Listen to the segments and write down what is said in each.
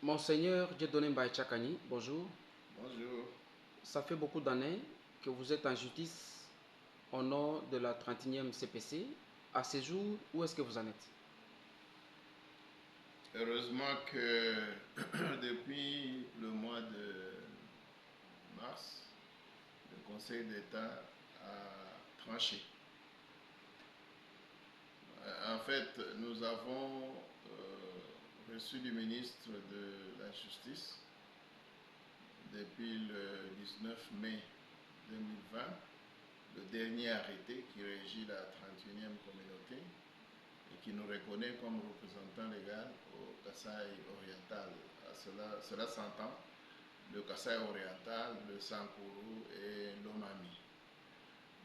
Monseigneur Dieudonné Mbaye Tchakani, bonjour. Bonjour. Ça fait beaucoup d'années que vous êtes en justice au nom de la 31e CPC. À ce jour, où est-ce que vous en êtes? Heureusement que depuis le mois de mars, le Conseil d'État a tranché. En fait, nous avons reçu du ministre de la Justice depuis le 19 mai 2020 le dernier arrêté qui régit la 31e communauté et qui nous reconnaît comme représentant légal au Kasaï oriental. Cela s'entend, le Kasaï oriental, le Sankuru et l'Omami.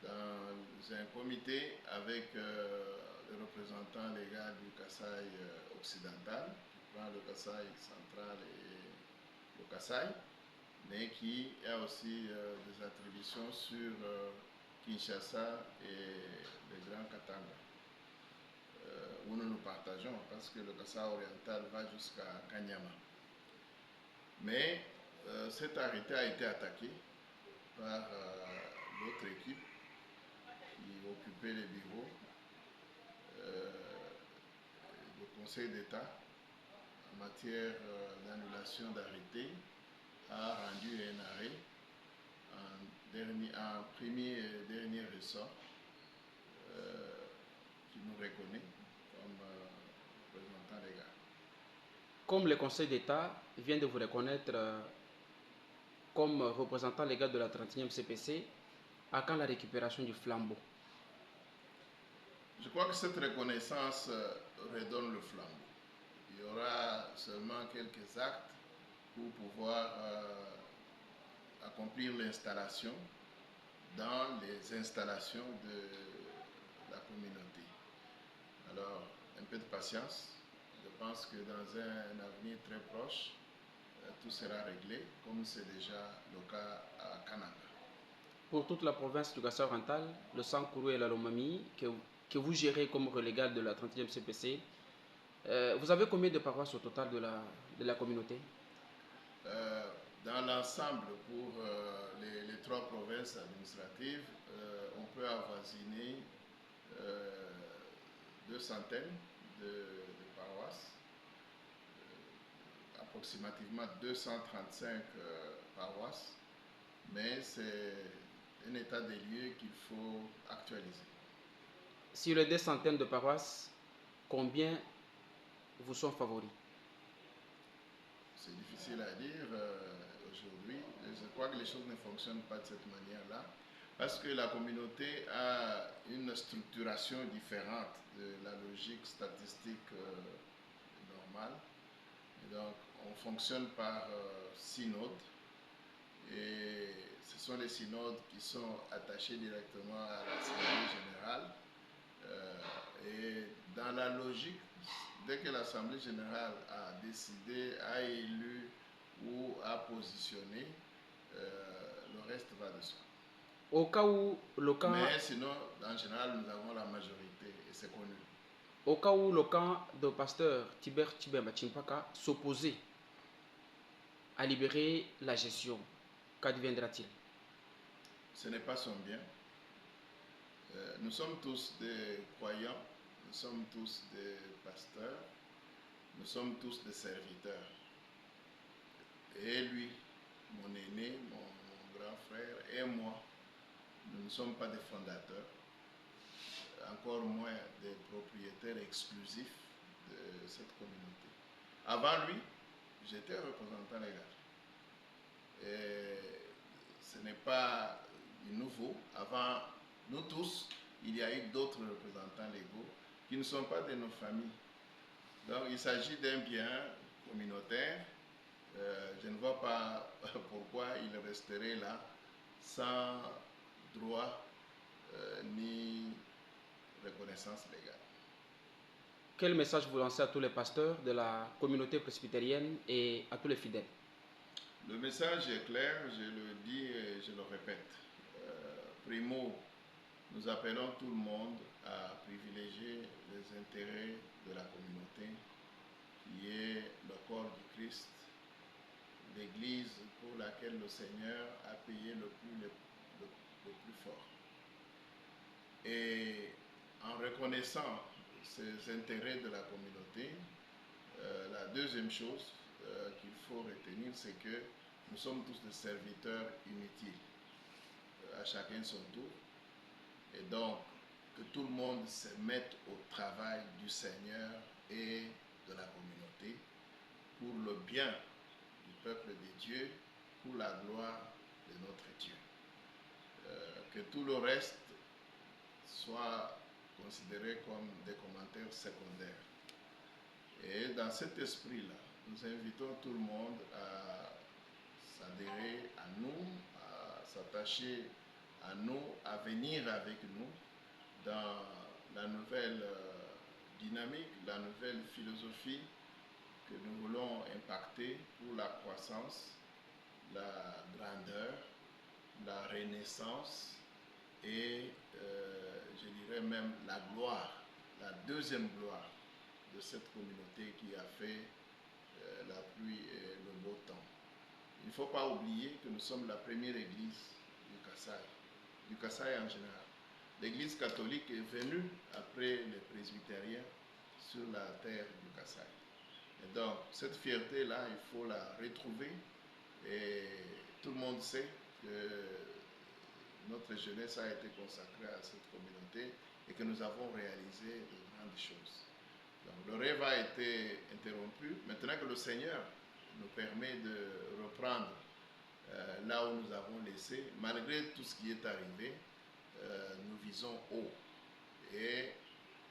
Dans un comité avec le représentant légal du Kasaï occidental, qui prend le Kasaï central et le Kasaï, mais qui a aussi des attributions sur Kinshasa et le Grand Katanga, où nous nous partageons, parce que le Kasaï oriental va jusqu'à Kanyama. Mais cet arrêté a été attaqué par l'autre équipe qui occupait les bureaux. Le Conseil d'État, en matière d'annulation d'arrêté, a rendu un arrêt en premier et dernier ressort qui nous reconnaît comme représentant légal. Comme le Conseil d'État vient de vous reconnaître comme représentant légal de la 31e CPC, à quand la récupération du flambeau? Je crois que cette reconnaissance redonne le flambeau. Il y aura seulement quelques actes pour pouvoir accomplir l'installation dans les installations de la communauté. Alors, un peu de patience. Je pense que dans un avenir très proche, tout sera réglé, comme c'est déjà le cas à Kananga. Pour toute la province du Kasaï oriental, le Sankuru et la Lomami, que vous gérez comme relégal de la 30e CPC, vous avez combien de paroisses au total de la communauté? Dans l'ensemble, pour les trois provinces administratives, on peut avoisiner 200 de paroisses, approximativement 235 paroisses, mais c'est un état des lieux qu'il faut actualiser. Sur les 200 de paroisses, combien vous sont favoris? C'est difficile à dire aujourd'hui. Je crois que les choses ne fonctionnent pas de cette manière-là, parce que la communauté a une structuration différente de la logique statistique normale. Et donc, on fonctionne par synodes, et ce sont les synodes qui sont attachés directement à l'Assemblée générale. Et dans la logique, dès que l'Assemblée générale a décidé, a élu ou a positionné, le reste va de soi. Au cas où le camp, Mais sinon, en général, nous avons la majorité et c'est connu. au cas où le camp de pasteur Tibert Tibemba Chimpaka s'opposait à libérer la gestion, qu'adviendra-t-il? Ce n'est pas son bien. Nous sommes tous des croyants, nous sommes tous des pasteurs, nous sommes tous des serviteurs. Et lui, mon aîné, mon grand frère et moi, nous ne sommes pas des fondateurs, encore moins des propriétaires exclusifs de cette communauté. Avant lui, j'étais représentant légal. Et ce n'est pas du nouveau. Avant nous tous, il y a eu d'autres représentants légaux qui ne sont pas de nos familles. Donc il s'agit d'un bien communautaire. Je ne vois pas pourquoi il resterait là sans droit ni reconnaissance légale. Quel message vous lancez à tous les pasteurs de la communauté presbytérienne et à tous les fidèles? Le message est clair, je le dis et je le répète. Primo, nous appelons tout le monde à privilégier les intérêts de la communauté, qui est le corps du Christ l'église pour laquelle le Seigneur a payé le plus fort. Et en reconnaissant ces intérêts de la communauté, la deuxième chose qu'il faut retenir, c'est que nous sommes tous des serviteurs inutiles, à chacun son tour. Et donc, que tout le monde se mette au travail du Seigneur et de la communauté pour le bien du peuple de Dieu, pour la gloire de notre Dieu. Que tout le reste soit considéré comme des commentaires secondaires. Et dans cet esprit-là, nous invitons tout le monde à s'adhérer à nous, à s'attacher à nous, à venir avec nous dans la nouvelle dynamique, la nouvelle philosophie que nous voulons impacter pour la croissance, la grandeur, la renaissance et je dirais même la gloire, la deuxième gloire de cette communauté qui a fait la pluie et le beau temps. Il ne faut pas oublier que nous sommes la première église du Kasaï en général. L'église catholique est venue après les presbytériens sur la terre du Kasaï. Et donc, cette fierté-là, il faut la retrouver. Et tout le monde sait que notre jeunesse a été consacrée à cette communauté et que nous avons réalisé de grandes choses. Donc, le rêve a été interrompu. Maintenant que le Seigneur nous permet de reprendre là où nous avons laissé, malgré tout ce qui est arrivé, nous visons haut et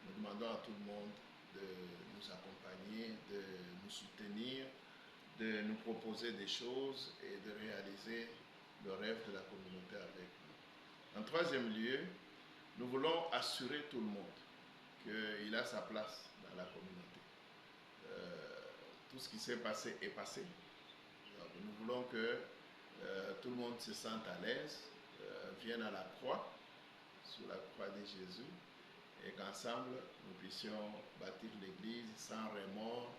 nous demandons à tout le monde de nous accompagner, de nous soutenir, de nous proposer des choses et de réaliser le rêve de la communauté avec nous. En troisième lieu, nous voulons assurer tout le monde qu'il a sa place dans la communauté. Tout ce qui s'est passé est passé. Donc, nous voulons que tout le monde se sente à l'aise, vienne à la croix, sous la croix de Jésus, et qu'ensemble nous puissions bâtir l'église sans remords,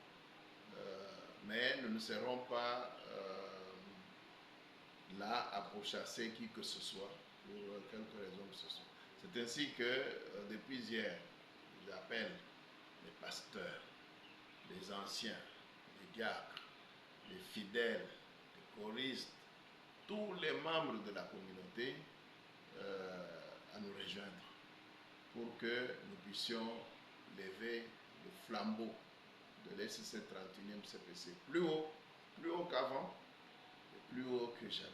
mais nous ne serons pas là à pourchasser qui que ce soit, pour quelque raison que ce soit. C'est ainsi que depuis hier, j'appelle les pasteurs, les anciens, les diacres, les fidèles, les choristes, tous les membres de la communauté à nous rejoindre pour que nous puissions lever le flambeau de l'SCC 31e CPC plus haut qu'avant et plus haut que jamais.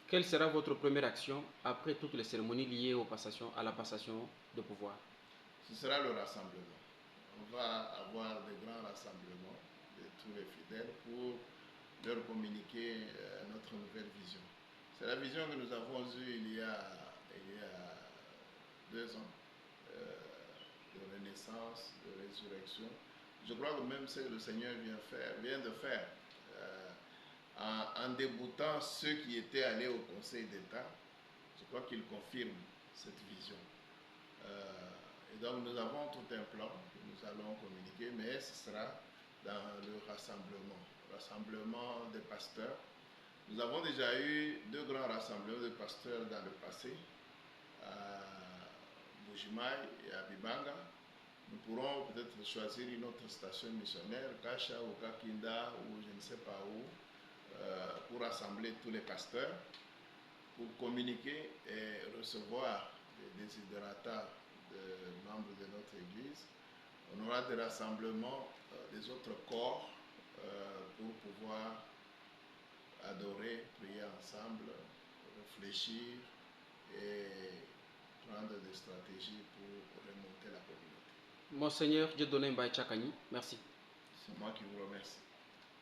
Quelle sera votre première action après toutes les cérémonies liées à la passation de pouvoir? Ce sera le rassemblement. On va avoir de grands rassemblements de tous les fidèles pour leur communiquer notre nouvelle vision. C'est la vision que nous avons eue il y a 2 ans, de renaissance, de résurrection. Je crois que même ce que le Seigneur vient de faire, en déboutant ceux qui étaient allés au Conseil d'État, je crois qu'il confirme cette vision. Et donc nous avons tout un plan que nous allons communiquer, mais ce sera dans le rassemblement des pasteurs. Nous avons déjà eu 2 grands rassemblements de pasteurs dans le passé, à Bujimaï et à Bibanga. Nous pourrons peut-être choisir une autre station missionnaire, Kacha ou Kakinda ou je ne sais pas où, pour rassembler tous les pasteurs, pour communiquer et recevoir des desiderata de membres de notre Église. On aura des rassemblements des autres corps pour pouvoir adorer, prier ensemble, réfléchir et prendre des stratégies pour remonter la communauté. Monseigneur Dieudonné Mbaye Tchakani, merci. C'est moi qui vous remercie.